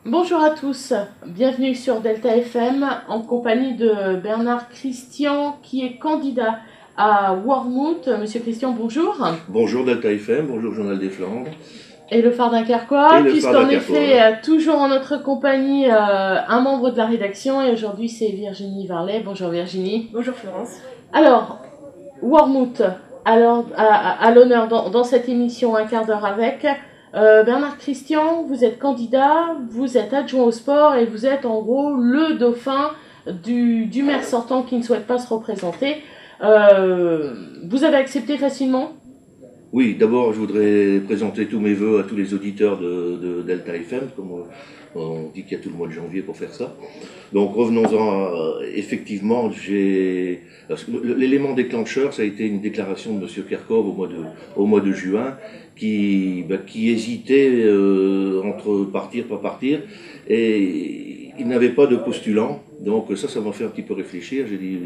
Bonjour à tous, bienvenue sur Delta FM en compagnie de Bernard Christian qui est candidat à Wormhout. Monsieur Christian, bonjour. Bonjour Delta FM, bonjour Journal des Flandres. Et le Phare Dunkerquois, Et le Phare puisqu'en Dunkerquois. effet, toujours en notre compagnie, un membre de la rédaction, et aujourd'hui c'est Virginie Varlet. Bonjour Virginie. Bonjour Florence. Alors, Wormhout, à l'honneur dans cette émission Un quart d'heure avec. Bernard Christian, vous êtes candidat, vous êtes adjoint au sport et vous êtes en gros le dauphin du maire sortant qui ne souhaite pas se représenter. Vous avez accepté facilement? Oui, d'abord je voudrais présenter tous mes voeux à tous les auditeurs de Delta FM, comme on dit qu'il y a tout le mois de janvier pour faire ça. Donc revenons-en, effectivement, l'élément déclencheur, ça a été une déclaration de M. Kerkhove au mois de juin, qui hésitait entre partir, pas partir, et il n'avait pas de postulant. Donc ça m'a fait un petit peu réfléchir. J'ai dit,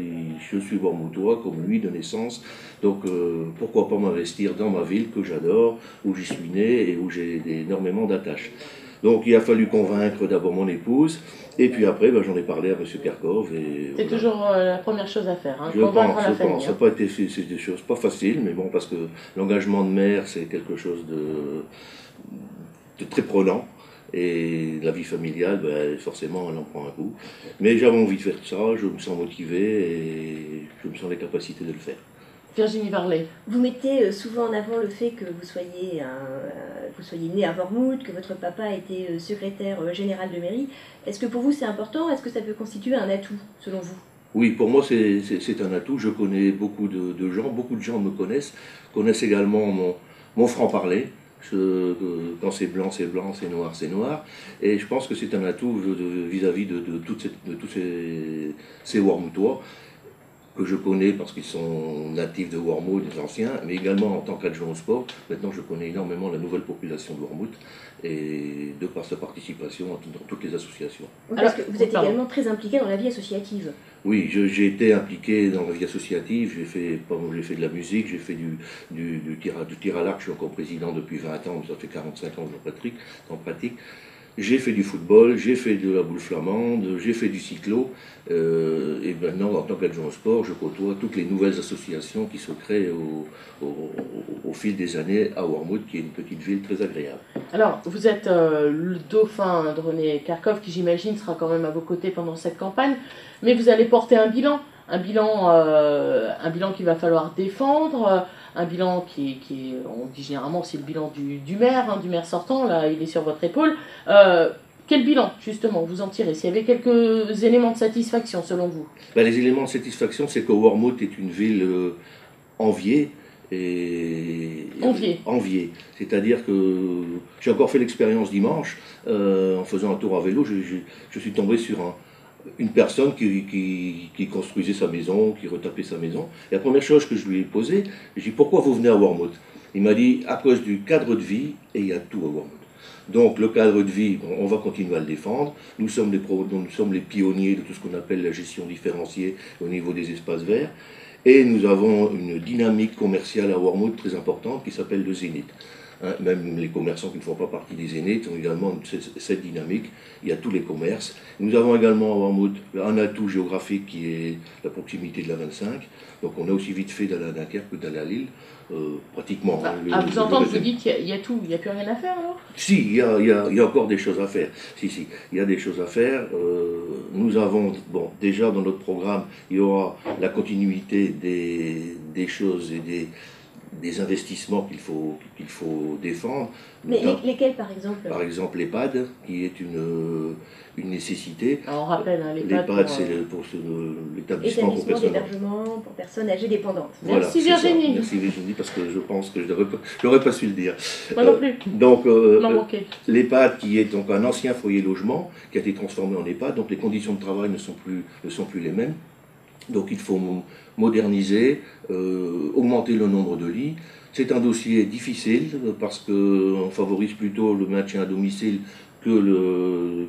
je suis Wormhoutois comme lui de naissance, donc pourquoi pas m'investir dans ma ville que j'adore, où j'y suis né et où j'ai énormément d'attaches. Donc il a fallu convaincre d'abord mon épouse, et puis après j'en ai parlé à M. Kerkhove. C'est voilà. Toujours la première chose à faire, hein, je convaincre pense, la famille. Ça n'a pas été fait, c'est des choses pas faciles, mais bon, parce que l'engagement de maire c'est quelque chose de très prenant. Et la vie familiale, forcément, elle en prend un coup. Mais j'avais envie de faire ça, je me sens motivé et je me sens les capacités de le faire. Virginie Varlet. Vous mettez souvent en avant le fait que vous soyez né à Wormhout, que votre papa était secrétaire général de mairie. Est-ce que pour vous c'est important? Est-ce que ça peut constituer un atout, selon vous? Oui, pour moi c'est un atout. Je connais beaucoup de gens me connaissent également mon franc-parler. Quand c'est blanc, c'est blanc, c'est noir, c'est noir. Et je pense que c'est un atout vis-à-vis de tous ces Wormhoutois que je connais parce qu'ils sont natifs de Wormhout, des anciens, mais également en tant qu'adjoint au sport. Maintenant, je connais énormément la nouvelle population de Wormhout et de par sa participation dans toutes les associations. Parce que vous êtes également très impliqué dans la vie associative. Oui, j'ai été impliqué dans la vie associative, j'ai fait de la musique, j'ai fait du tir à l'arc, je suis encore président depuis 20 ans, ça fait 45 ans que j'en pratique. J'ai fait du football, j'ai fait de la boule flamande, j'ai fait du cyclo, et maintenant en tant qu'adjoint au sport, je côtoie toutes les nouvelles associations qui se créent au fil des années à Wormhout, qui est une petite ville très agréable. Alors, vous êtes le dauphin de René Kerkhove, qui j'imagine sera quand même à vos côtés pendant cette campagne, mais vous allez porter un bilan qu'il va falloir défendre, un bilan qui est, on dit généralement, c'est le bilan du maire, du maire sortant, là il est sur votre épaule. Quel bilan, justement, vous en tirez? S'il y avait quelques éléments de satisfaction, selon vous? Les éléments de satisfaction, c'est que Wormhout est une ville enviée. Enviée. C'est-à-dire que j'ai encore fait l'expérience dimanche, en faisant un tour à vélo, je suis tombé sur une personne qui construisait sa maison, qui retapait sa maison. Et la première chose que je lui ai posée, j'ai dit, pourquoi vous venez à Wormhout? Il m'a dit, à cause du cadre de vie, et il y a tout à Wormhout. Donc le cadre de vie, on va continuer à le défendre. Nous sommes les pionniers de tout ce qu'on appelle la gestion différenciée au niveau des espaces verts. Et nous avons une dynamique commerciale à Wormhout très importante qui s'appelle le Zénith. Même les commerçants qui ne font pas partie des Zéniths ont également cette dynamique. Il y a tous les commerces. Nous avons également à Wormhout un atout géographique qui est la proximité de la 25. Donc on a aussi vite fait d'aller à Dunkerque que d'aller à Lille, pratiquement. À vous entendre, vous dites qu'il y a tout, il n'y a plus rien à faire alors? Si, il y a encore des choses à faire. Si, il y a des choses à faire. Nous avons, déjà dans notre programme, il y aura la continuité des choses et des investissements qu'il faut défendre. Mais lesquels par exemple? Par exemple l'EHPAD, qui est une nécessité. Alors on rappelle, l'EHPAD, c'est pour l'établissement pour personnes. D'hébergement pour personnes âgées dépendantes. Voilà, merci Virginie. Merci Virginie, parce que je pense que je n'aurais pas su le dire. Moi non plus. Donc l'EHPAD, qui est donc un ancien foyer logement, qui a été transformé en EHPAD, donc les conditions de travail ne sont plus les mêmes. Donc il faut moderniser, augmenter le nombre de lits. C'est un dossier difficile parce qu'on favorise plutôt le maintien à domicile que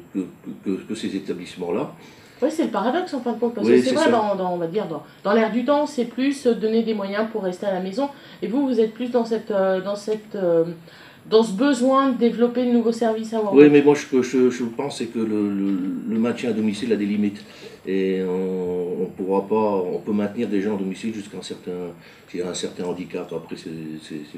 ces établissements-là. Oui, c'est le paradoxe en fin de compte, parce que c'est vrai, on va dire, dans l'air du temps, c'est plus donner des moyens pour rester à la maison, et vous êtes plus dans cette dans ce besoin de développer de nouveaux services à Oui, Wormwood. mais moi je pense c'est que le maintien à domicile a des limites. Et on pourra pas, on peut maintenir des gens à domicile jusqu'à s'il y a un certain handicap. Après, c'est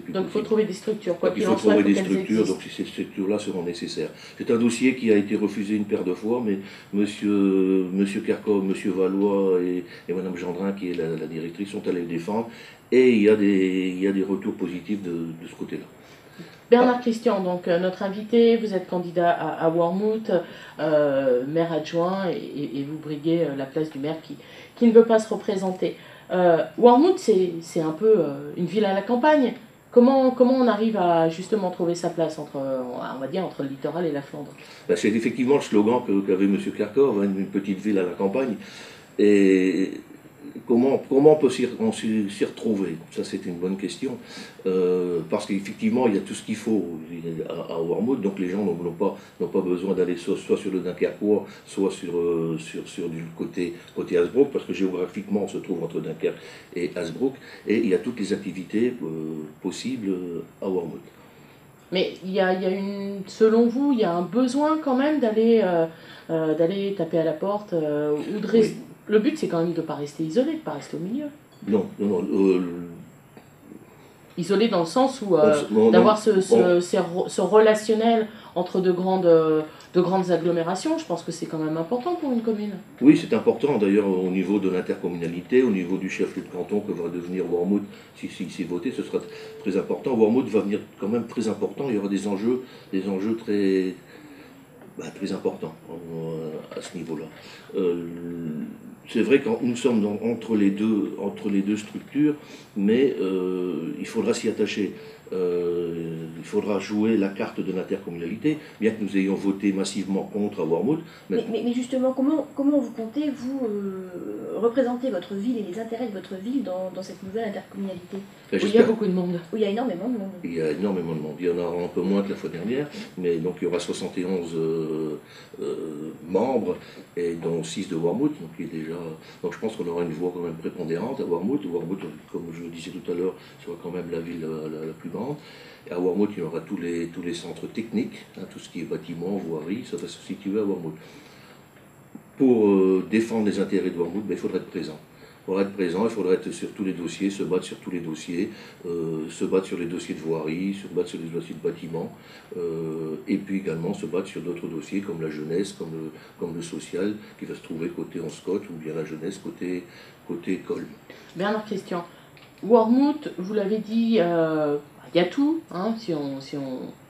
plus Donc il faut possible. trouver des structures, quoi Donc, il qu'il faut en soit, il trouver faut des qu'elles structures, existent. donc ces structures-là seront nécessaires. C'est un dossier qui a été refusé une paire de fois, mais monsieur Kerkhove, monsieur Valois et madame Gendrin, qui est la directrice, sont allés le défendre. Et il y a des retours positifs de ce côté-là. Bernard Christian, donc notre invité, vous êtes candidat à Wormwood, maire adjoint, et vous briguez la place du maire qui ne veut pas se représenter. Wormwood, c'est un peu une ville à la campagne. Comment on arrive à justement trouver sa place entre, on va dire, entre le littoral et la Flandre? Ben, c'est effectivement le slogan qu'avait M. Kerkhove, hein, une petite ville à la campagne. Et comment on peut s'y retrouver? Ça, c'est une bonne question. Parce qu'effectivement, il y a tout ce qu'il faut à Wormwood, donc les gens n'ont pas besoin d'aller soit sur le Dunkerquois, soit sur du côté Hasbrook, parce que géographiquement, on se trouve entre Dunkerque et Hasbrook, et il y a toutes les activités possibles à Wormwood. Mais selon vous, il y a un besoin quand même d'aller taper à la porte ou de rester. Oui. Le but, c'est quand même de ne pas rester isolé, de ne pas rester au milieu. Non. Isolé dans le sens où Non, d'avoir ce relationnel entre de grandes agglomérations, je pense que c'est quand même important pour une commune. Oui, c'est important d'ailleurs au niveau de l'intercommunalité, au niveau du chef-lieu de canton que va devenir Wormwood, si c'est voté, ce sera très important. Wormwood va venir quand même très important, il y aura des enjeux très importants à ce niveau-là. C'est vrai que nous sommes entre les deux structures, mais il faudra s'y attacher. Il faudra jouer la carte de l'intercommunalité, bien que nous ayons voté massivement contre à Wormwood. Mais justement, comment vous comptez, vous, représenter votre ville et les intérêts de votre ville dans cette nouvelle intercommunalité? Où il y a beaucoup de monde. Où il y a énormément de monde. Il y a énormément de monde. Il y en aura un peu moins que la fois dernière, mais donc il y aura 71 membres, et dont 6 de Wormwood, donc je pense qu'on aura une voix quand même prépondérante à Wormwood. Wormwood, comme je le disais tout à l'heure, sera quand même la ville la plus grande. Et à Wormwood, il y aura tous les centres techniques, hein, tout ce qui est bâtiment, voirie, ça va se situer à Wormwood. Pour défendre les intérêts de Wormwood, il faudra être présent. Il faudra être sur tous les dossiers, se battre sur tous les dossiers, se battre sur les dossiers de voirie, se battre sur les dossiers de bâtiment, et puis également se battre sur d'autres dossiers comme la jeunesse, comme le social, qui va se trouver côté Anscott, ou bien la jeunesse côté école. Bernard Christian, Wormwood, vous l'avez dit, il y a tout, hein, si on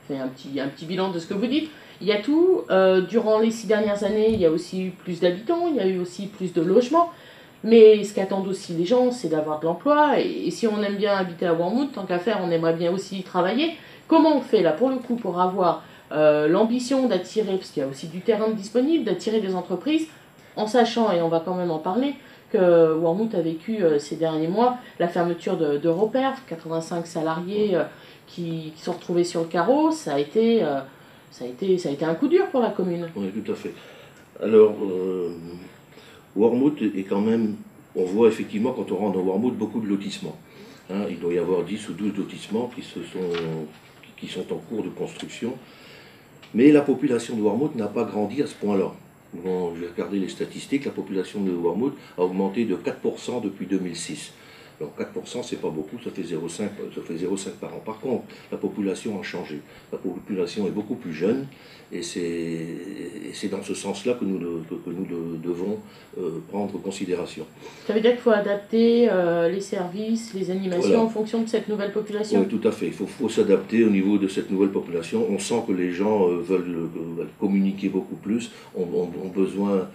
fait un petit bilan de ce que vous dites, il y a tout. Durant les 6 dernières années, il y a aussi eu plus d'habitants, il y a eu aussi plus de logements. Mais ce qu'attendent aussi les gens, c'est d'avoir de l'emploi. Et si on aime bien habiter à Wormwood, tant qu'à faire, on aimerait bien aussi y travailler. Comment on fait là, pour le coup, pour avoir l'ambition d'attirer, parce qu'il y a aussi du terrain disponible, d'attirer des entreprises, en sachant, et on va quand même en parler, que Wormwood a vécu ces derniers mois la fermeture d'Europerf, 85 salariés qui sont retrouvés sur le carreau. Ça a été un coup dur pour la commune. Oui, tout à fait. Alors, Wormwood est quand même, on voit effectivement quand on rentre dans Wormwood beaucoup de lotissements. Hein, il doit y avoir 10 ou 12 lotissements qui sont en cours de construction. Mais la population de Wormwood n'a pas grandi à ce point-là. Bon, j'ai regardé les statistiques, la population de Wormwood a augmenté de 4% depuis 2006. Donc 4%, c'est pas beaucoup, ça fait 0,5 par an. Par contre, la population a changé. La population est beaucoup plus jeune, et c'est dans ce sens-là que nous devons prendre en considération. Ça veut dire qu'il faut adapter les services, les animations, voilà, en fonction de cette nouvelle population? Oui, tout à fait. Il faut s'adapter au niveau de cette nouvelle population. On sent que les gens veulent communiquer beaucoup plus, ont besoin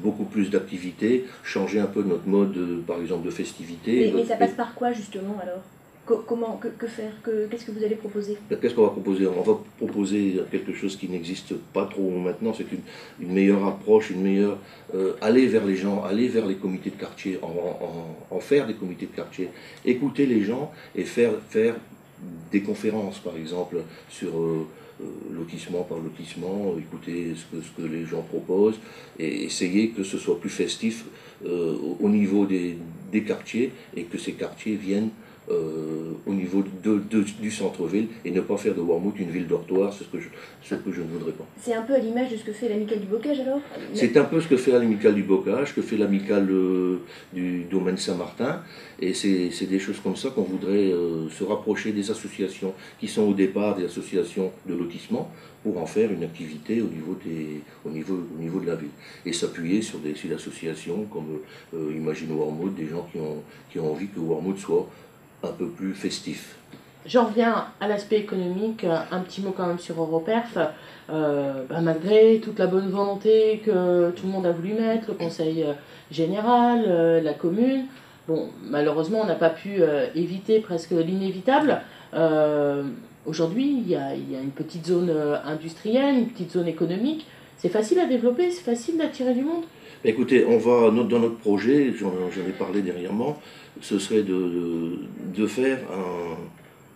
beaucoup plus d'activités, changer un peu notre mode, par exemple, de festivité. Mais ça passe par quoi, justement, alors? Que faire? Qu'est-ce que vous allez proposer? Qu'est-ce qu'on va proposer? On va proposer quelque chose qui n'existe pas trop maintenant, c'est une meilleure approche, aller vers les gens, aller vers les comités de quartier, en faire des comités de quartier, écouter les gens et faire des conférences, par exemple, sur lotissement par lotissement, écouter ce que les gens proposent et essayer que ce soit plus festif au niveau des quartiers, et que ces quartiers viennent au niveau du centre-ville et ne pas faire de Wormhout une ville dortoir, c'est ce que je ne voudrais pas. C'est un peu à l'image de ce que fait l'amicale du Bocage alors? C'est un peu ce que fait l'amicale du Bocage, que fait l'amicale du domaine Saint-Martin, et c'est des choses comme ça qu'on voudrait se rapprocher des associations qui sont au départ des associations de lotissement pour en faire une activité au niveau de la ville. Et s'appuyer sur des associations comme Imagine Wormhout, des gens qui ont envie que Wormhout soit un peu plus festif. J'en reviens à l'aspect économique, un petit mot quand même sur Europerf. Malgré toute la bonne volonté que tout le monde a voulu mettre, le conseil général, la commune, bon, malheureusement on n'a pas pu éviter presque l'inévitable. Aujourd'hui il y a une petite zone industrielle, une petite zone économique. C'est facile à développer, c'est facile d'attirer du monde. Écoutez, dans notre projet, j'en ai parlé dernièrement, ce serait de faire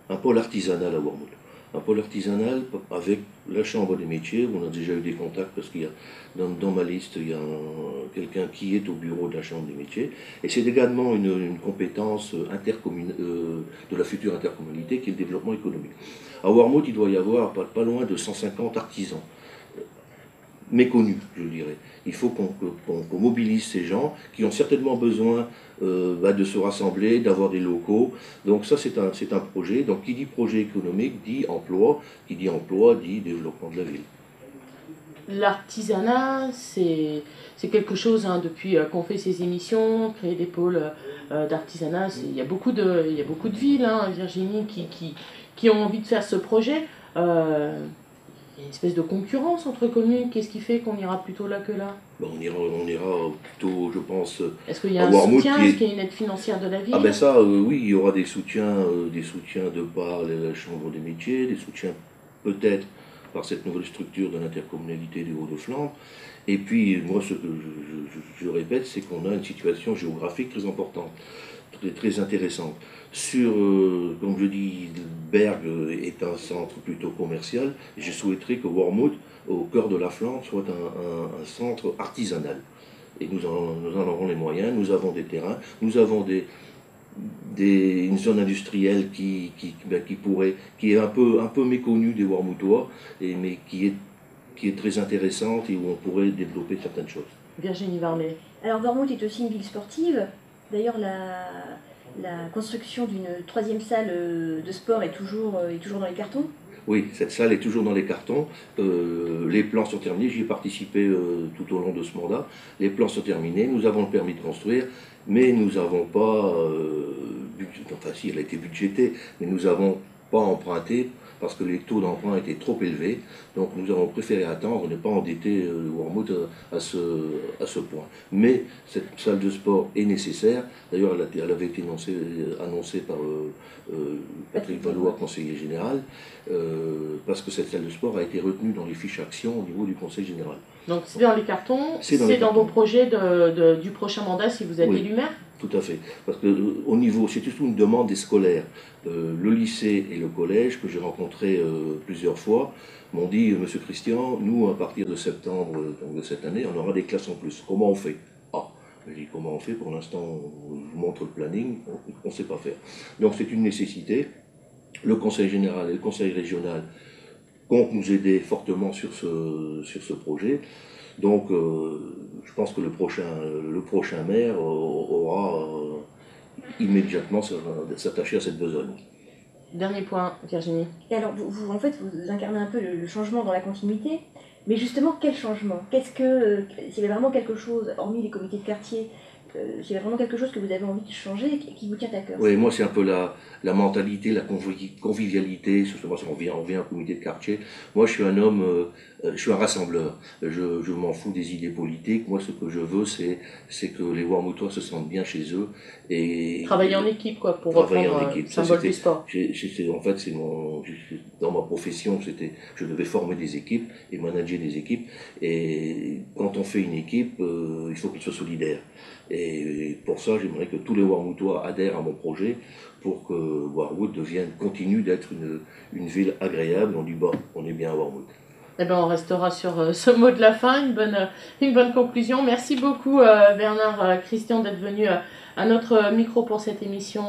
un pôle artisanal à Wormhout. Un pôle artisanal avec la Chambre des métiers, où on a déjà eu des contacts parce qu'il y a dans ma liste, il y a quelqu'un qui est au bureau de la Chambre des métiers. Et c'est également une compétence de la future intercommunalité qui est le développement économique. À Wormhout, il doit y avoir pas loin de 150 artisans méconnus, je dirais. Il faut qu'on mobilise ces gens qui ont certainement besoin de se rassembler, d'avoir des locaux. Donc ça, c'est un projet. Donc qui dit projet économique dit emploi, qui dit emploi dit développement de la ville. L'artisanat, c'est quelque chose, hein, depuis qu'on fait ces émissions, créer des pôles d'artisanat, il y a beaucoup de villes, hein, Virginie, qui ont envie de faire ce projet. Il y a une espèce de concurrence entre communes. Qu'est-ce qui fait qu'on ira plutôt là que là? On ira plutôt, je pense, est-ce qu'il y a un soutien? Est-ce qu'il y a une aide financière de la ville? Ah ben ça, oui, il y aura des soutiens de par la Chambre des métiers, des soutiens peut-être par cette nouvelle structure de l'intercommunalité des Hauts-de-Flandre. Et puis, moi, ce que je répète, c'est qu'on a une situation géographique très importante, très intéressante. Comme je dis, Berg est un centre plutôt commercial. Et je souhaiterais que Wormhout, au cœur de la Flandre, soit un centre artisanal. Et nous en aurons les moyens, nous avons des terrains, nous avons une zone industrielle qui est un peu méconnue des Wormhoutois, mais qui est très intéressante et où on pourrait développer certaines choses. Virginie Varlet. Alors Wormhout est aussi une ville sportive. D'ailleurs, la construction d'une 3e salle de sport est toujours dans les cartons. Oui, cette salle est toujours dans les cartons. Les plans sont terminés. J'y ai participé tout au long de ce mandat. Les plans sont terminés. Nous avons le permis de construire, mais nous n'avons pas... enfin, si, elle a été budgétée, mais nous n'avons pas emprunté parce que les taux d'emprunt étaient trop élevés. Donc nous avons préféré attendre, ne pas endetter Wormhout à ce point. Mais cette salle de sport est nécessaire. D'ailleurs, elle avait été annoncée par Patrick Valois, conseiller général, parce que cette salle de sport a été retenue dans les fiches actions au niveau du conseil général. Donc c'est dans les cartons, c'est dans vos projets du prochain mandat si vous êtes élu maire? Tout à fait, parce que c'est surtout une demande des scolaires. Le lycée et le collège, que j'ai rencontré plusieurs fois, m'ont dit, Monsieur Christian, nous, à partir de septembre de cette année, on aura des classes en plus. Comment on fait? Je dis, comment on fait? Pour l'instant, on vous montre le planning, on ne sait pas faire. Donc c'est une nécessité. Le conseil général et le conseil régional comptent nous aider fortement sur ce projet. Donc, je pense que le prochain maire aura immédiatement s'attacher à cette besogne. Dernier point, Virginie. Et alors, vous incarnez un peu le changement dans la continuité, mais justement, quel changement? S'il y avait vraiment quelque chose, hormis les comités de quartier, s'il y avait vraiment quelque chose que vous avez envie de changer, qui vous tient à cœur? Oui, moi c'est un peu la mentalité, la convivialité, on vient en comité de quartier. Moi je suis un homme, je suis un rassembleur, je m'en fous des idées politiques. Moi ce que je veux c'est que les Wormhoutois se sentent bien chez eux. Et travailler en équipe quoi, pour reprendre le symbole du sport. En fait, dans ma profession, je devais former des équipes et manager des équipes. Et quand on fait une équipe, il faut qu'elle soit solidaire. Et pour ça, j'aimerais que tous les Wormhoutois adhèrent à mon projet pour que Wormhout continue d'être une ville agréable. On dit, on est bien à Wormhout. Eh ben, on restera sur ce mot de la fin, une bonne conclusion. Merci beaucoup Bernard Christian d'être venu à notre micro pour cette émission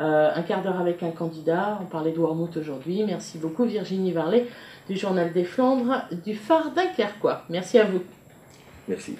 Un quart d'heure avec un candidat. On parlait de Wormhout aujourd'hui. Merci beaucoup Virginie Varlet du Journal des Flandres du Phare Dunkerquois. Merci à vous. Merci.